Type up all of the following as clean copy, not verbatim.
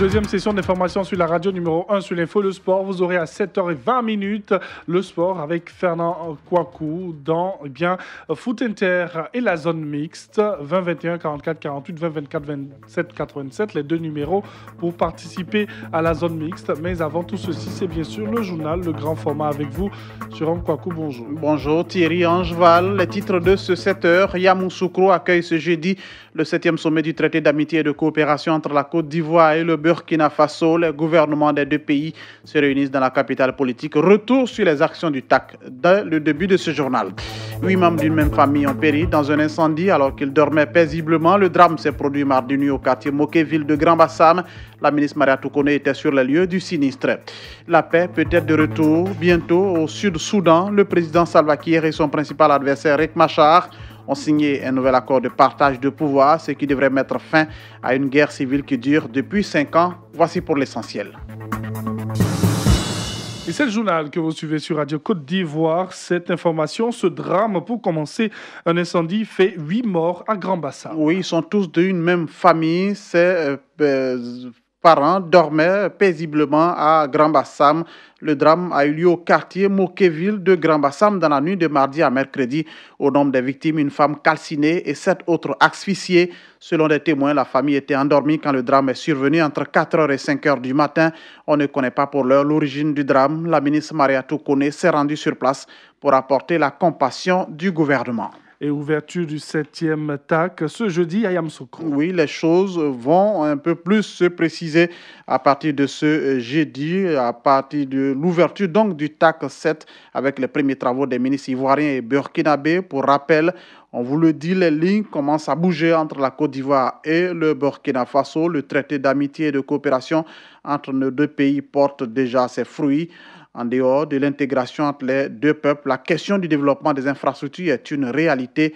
Deuxième session d'information sur la radio numéro 1 sur l'info, le sport. Vous aurez à 7h20 le sport avec Fernand Kouakou dans Foot Inter et la zone mixte 20 21 44 48 20 24 27 87, les deux numéros pour participer à la zone mixte. Mais avant tout ceci, c'est bien sûr le journal, le grand format avec vous. Jérôme Kouakou, bonjour. Bonjour Thierry Angeval. Les titres de ce 7h, Yamoussoukro accueille ce jeudi le 7e sommet du traité d'amitié et de coopération entre la Côte d'Ivoire et le Burkina Faso. Les gouvernements des deux pays se réunissent dans la capitale politique. Retour sur les actions du TAC dès le début de ce journal. 8 membres d'une même famille ont péri dans un incendie alors qu'ils dormaient paisiblement. Le drame s'est produit mardi nuit au quartier Mokéville de Grand-Bassam. La ministre Maria Toukoune était sur les lieux du sinistre. La paix peut être de retour bientôt au Sud-Soudan. Le président Salva Kiir et son principal adversaire Riek Machar ont signé un nouvel accord de partage de pouvoir, ce qui devrait mettre fin à une guerre civile qui dure depuis 5 ans. Voici pour l'essentiel. Et c'est le journal que vous suivez sur Radio Côte d'Ivoire. Cette information, ce drame, pour commencer, un incendie fait 8 morts à Grand-Bassam. Oui, ils sont tous d'une même famille. Ces parents dormaient paisiblement à Grand-Bassam. Le drame a eu lieu au quartier Mokéville de Grand-Bassam dans la nuit de mardi à mercredi. Au nombre des victimes, une femme calcinée et 7 autres asphyxiés. Selon des témoins, la famille était endormie quand le drame est survenu entre 4h et 5h du matin. On ne connaît pas pour l'heure l'origine du drame. La ministre Maria Toukoune s'est rendue sur place pour apporter la compassion du gouvernement. Et ouverture du 7e TAC ce jeudi à Yamoussoukro. Oui, les choses vont un peu plus se préciser à partir de ce jeudi, à partir de l'ouverture donc du TAC 7 avec les premiers travaux des ministres ivoiriens et burkinabés. Pour rappel, on vous le dit, les lignes commencent à bouger entre la Côte d'Ivoire et le Burkina Faso. Le traité d'amitié et de coopération entre nos deux pays porte déjà ses fruits. En dehors de l'intégration entre les deux peuples, la question du développement des infrastructures est une réalité.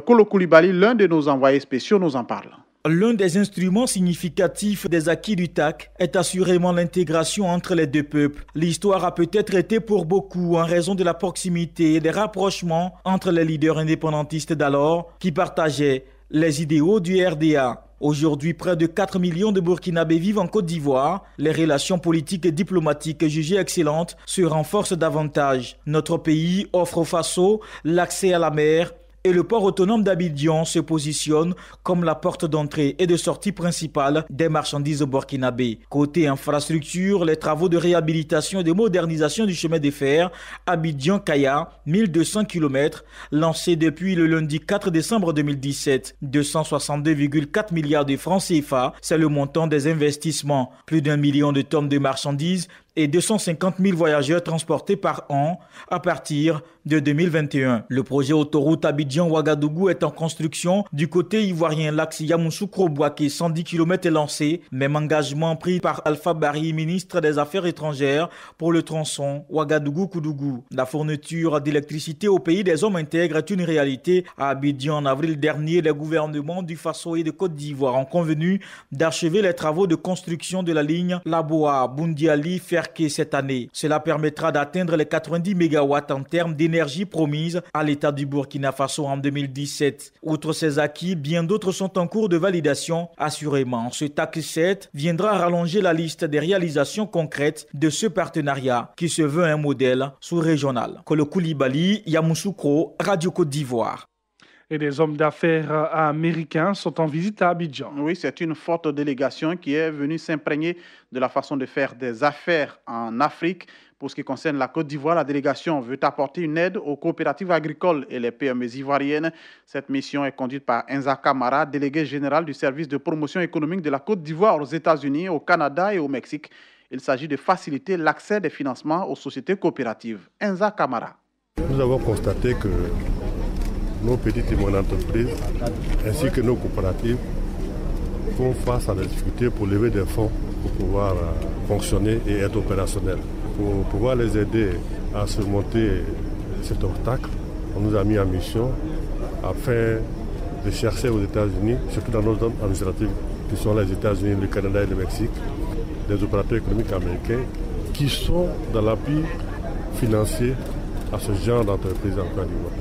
Kolo Koulibaly, l'un de nos envoyés spéciaux, nous en parle. L'un des instruments significatifs des acquis du TAC est assurément l'intégration entre les deux peuples. L'histoire a peut-être été pour beaucoup en raison de la proximité et des rapprochements entre les leaders indépendantistes d'alors qui partageaient les idéaux du RDA. Aujourd'hui, près de 4 millions de Burkinabés vivent en Côte d'Ivoire. Les relations politiques et diplomatiques jugées excellentes se renforcent davantage. Notre pays offre au Faso l'accès à la mer et le port autonome d'Abidjan se positionne comme la porte d'entrée et de sortie principale des marchandises burkinabées. Côté infrastructure, les travaux de réhabilitation et de modernisation du chemin de fer Abidjan-Kaya, 1200 km, lancés depuis le lundi 4 décembre 2017. 262,4 milliards de francs CFA, c'est le montant des investissements. Plus d'1 million de tonnes de marchandises et 250 000 voyageurs transportés par an à partir de 2021. Le projet autoroute Abidjan-Ouagadougou est en construction. Du côté ivoirien, l'axe Yamoussoukro-Bouaké, 110 km est lancé. Même engagement pris par Alpha Barry, ministre des Affaires étrangères, pour le tronçon Ouagadougou-Koudougou. La fourniture d'électricité au pays des hommes intègres est une réalité. À Abidjan, en avril dernier, les gouvernements du Faso et de Côte d'Ivoire ont convenu d'achever les travaux de construction de la ligne Laboa-Bundiali-Ferke cette année. Cela permettra d'atteindre les 90 MW en termes d'énergie promise à l'État du Burkina Faso en 2017. Outre ces acquis, bien d'autres sont en cours de validation. Assurément, ce TAC 7 viendra rallonger la liste des réalisations concrètes de ce partenariat qui se veut un modèle sous-régional. Kolo Koulibaly, Yamoussoukro, Radio Côte d'Ivoire. Et des hommes d'affaires américains sont en visite à Abidjan. Oui, c'est une forte délégation qui est venue s'imprégner de la façon de faire des affaires en Afrique. Pour ce qui concerne la Côte d'Ivoire, la délégation veut apporter une aide aux coopératives agricoles et les PME ivoiriennes. Cette mission est conduite par Enza Camara, délégué général du service de promotion économique de la Côte d'Ivoire aux États-Unis, au Canada et au Mexique. Il s'agit de faciliter l'accès des financements aux sociétés coopératives. Enza Camara. Nous avons constaté que nos petites et moyennes entreprises ainsi que nos coopératives font face à des difficultés pour lever des fonds pour pouvoir fonctionner et être opérationnels. Pour pouvoir les aider à surmonter cet obstacle, on nous a mis en mission afin de chercher aux États-Unis, surtout dans nos zones administratives qui sont les États-Unis, le Canada et le Mexique, des opérateurs économiques américains qui sont dans l'appui financier à ce genre d'entreprise en Côte d'Ivoire.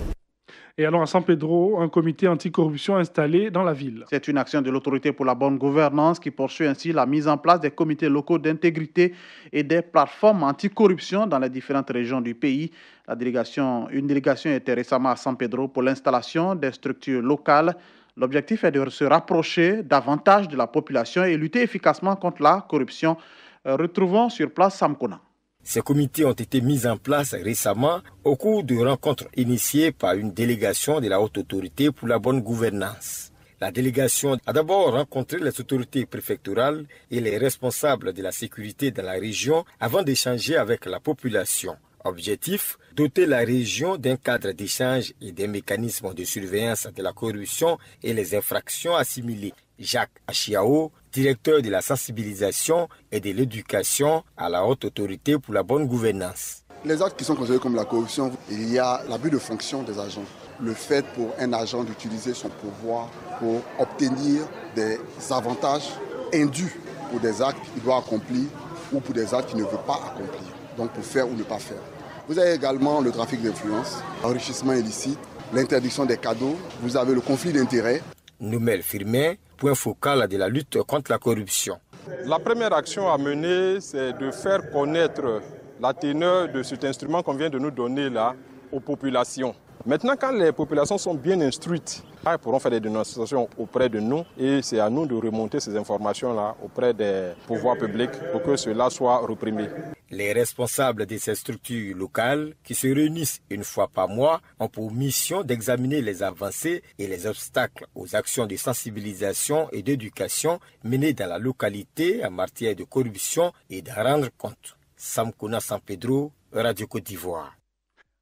Et allons à San Pedro, un comité anticorruption installé dans la ville. C'est une action de l'autorité pour la bonne gouvernance qui poursuit ainsi la mise en place des comités locaux d'intégrité et des plateformes anticorruption dans les différentes régions du pays. Une délégation était récemment à San Pedro pour l'installation des structures locales. L'objectif est de se rapprocher davantage de la population et lutter efficacement contre la corruption. Retrouvons sur place Sam Kona. Ces comités ont été mis en place récemment au cours de rencontres initiées par une délégation de la Haute Autorité pour la bonne gouvernance. La délégation a d'abord rencontré les autorités préfectorales et les responsables de la sécurité dans la région avant d'échanger avec la population. Objectif, doter la région d'un cadre d'échange et des mécanismes de surveillance de la corruption et les infractions assimilées. Jacques Achiao, directeur de la sensibilisation et de l'éducation à la Haute Autorité pour la bonne gouvernance. Les actes qui sont considérés comme la corruption, il y a l'abus de fonction des agents. Le fait pour un agent d'utiliser son pouvoir pour obtenir des avantages indus pour des actes qu'il doit accomplir ou pour des actes qu'il ne veut pas accomplir, donc pour faire ou ne pas faire. Vous avez également le trafic d'influence, l'enrichissement illicite, l'interdiction des cadeaux, vous avez le conflit d'intérêts. Noumel Firmin, point focal de la lutte contre la corruption. La première action à mener, c'est de faire connaître la teneur de cet instrument qu'on vient de nous donner là aux populations. Maintenant, quand les populations sont bien instruites, elles pourront faire des dénonciations auprès de nous et c'est à nous de remonter ces informations-là auprès des pouvoirs publics pour que cela soit reprimé. Les responsables de ces structures locales qui se réunissent une fois par mois ont pour mission d'examiner les avancées et les obstacles aux actions de sensibilisation et d'éducation menées dans la localité en matière de corruption et d'en rendre compte. Sam Kona, San Pedro, Radio Côte d'Ivoire.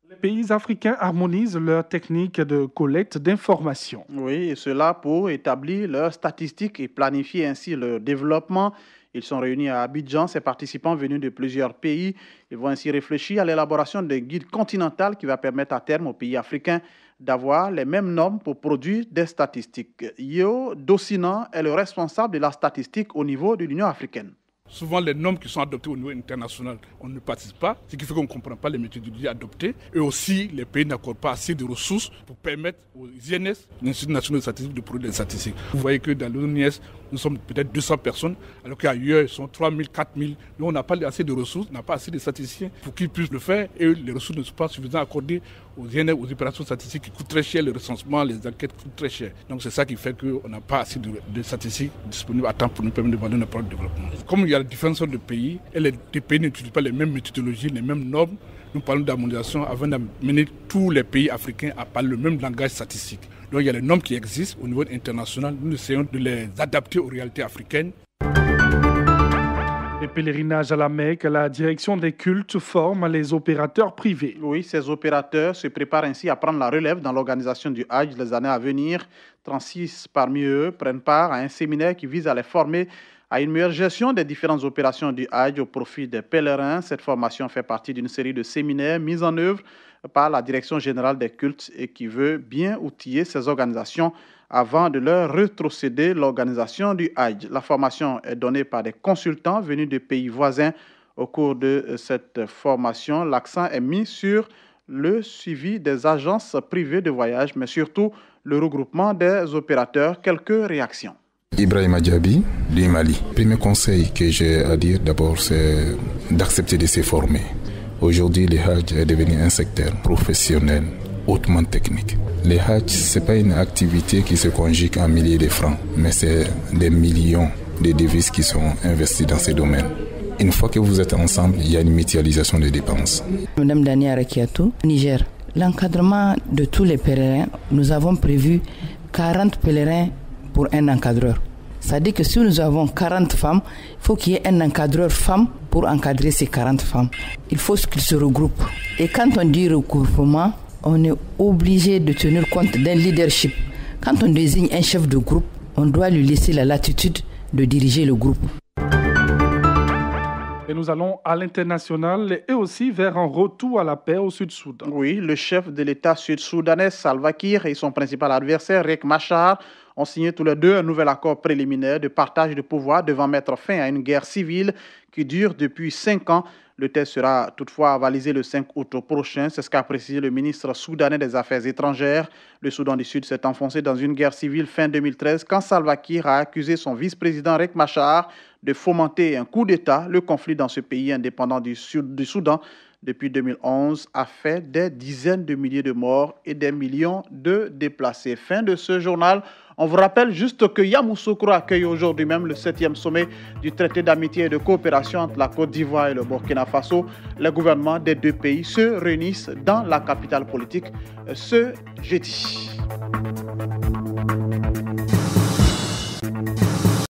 Les pays africains harmonisent leurs techniques de collecte d'informations. Oui, et cela pour établir leurs statistiques et planifier ainsi leur développement. Ils sont réunis à Abidjan, ces participants venus de plusieurs pays. Ils vont ainsi réfléchir à l'élaboration d'un guide continental qui va permettre à terme aux pays africains d'avoir les mêmes normes pour produire des statistiques. Yo Dossinan est le responsable de la statistique au niveau de l'Union africaine. Souvent, les normes qui sont adoptées au niveau international, on ne participe pas, ce qui fait qu'on ne comprend pas les méthodologies adoptées. Et aussi, les pays n'accordent pas assez de ressources pour permettre aux INS, l'Institut national de statistique, de produire des statistiques. Vous voyez que dans l'ONIS, nous sommes peut-être 200 personnes, alors qu'ailleurs, ils sont 3 000, 4 000. Nous, on n'a pas assez de ressources, on n'a pas assez de statisticiens pour qu'ils puissent le faire. Et les ressources ne sont pas suffisamment accordées aux INS, aux opérations statistiques qui coûtent très cher, le recensement, les enquêtes coûtent très cher. Donc c'est ça qui fait qu'on n'a pas assez de statistiques disponibles à temps pour nous permettre de vendre notre développement. Comme il y a différentes sortes de pays, et les pays n'utilisent pas les mêmes méthodologies, les mêmes normes, nous parlons d'harmonisation avant d'amener tous les pays africains à parler le même langage statistique. Donc il y a les normes qui existent au niveau international, nous essayons de les adapter aux réalités africaines. Les pèlerinages à la Mecque, la direction des cultes forme les opérateurs privés. Oui, ces opérateurs se préparent ainsi à prendre la relève dans l'organisation du Hajj les années à venir. 36 parmi eux prennent part à un séminaire qui vise à les former à une meilleure gestion des différentes opérations du Hajj au profit des pèlerins. Cette formation fait partie d'une série de séminaires mis en œuvre par la Direction générale des cultes et qui veut bien outiller ces organisations avant de leur rétrocéder l'organisation du Hajj. La formation est donnée par des consultants venus de pays voisins. Au cours de cette formation, l'accent est mis sur le suivi des agences privées de voyage, mais surtout le regroupement des opérateurs. Quelques réactions. Ibrahima Diaby, du Mali. Le premier conseil que j'ai à dire d'abord, c'est d'accepter de se former. Aujourd'hui, le Hajj est devenu un secteur professionnel hautement technique. Le Hajj, ce n'est pas une activité qui se conjugue en milliers de francs, mais c'est des millions de devises qui sont investis dans ces domaines. Une fois que vous êtes ensemble, il y a une mutualisation des dépenses. Madame Dania Rakiatou, Niger. L'encadrement de tous les pèlerins, nous avons prévu 40 pèlerins pour un encadreur. C'est-à-dire que si nous avons 40 femmes, il faut qu'il y ait un encadreur femme pour encadrer ces 40 femmes. Il faut qu'ils se regroupent. Et quand on dit regroupement, on est obligé de tenir compte d'un leadership. Quand on désigne un chef de groupe, on doit lui laisser la latitude de diriger le groupe. Et nous allons à l'international et aussi vers un retour à la paix au Sud-Soudan. Oui, le chef de l'État sud-soudanais, Salva Kiir, et son principal adversaire, Riek Machar, ont signé tous les deux un nouvel accord préliminaire de partage de pouvoir devant mettre fin à une guerre civile qui dure depuis 5 ans. Le test sera toutefois avalisé le 5 août prochain. C'est ce qu'a précisé le ministre soudanais des Affaires étrangères. Le Soudan du Sud s'est enfoncé dans une guerre civile fin 2013 quand Salva Kiir a accusé son vice-président Riek Machar de fomenter un coup d'État. Le conflit dans ce pays indépendant du Soudan depuis 2011 a fait des dizaines de milliers de morts et des millions de déplacés. Fin de ce journal. On vous rappelle juste que Yamoussoukro accueille aujourd'hui même le 7e sommet du traité d'amitié et de coopération entre la Côte d'Ivoire et le Burkina Faso. Les gouvernements des deux pays se réunissent dans la capitale politique ce jeudi.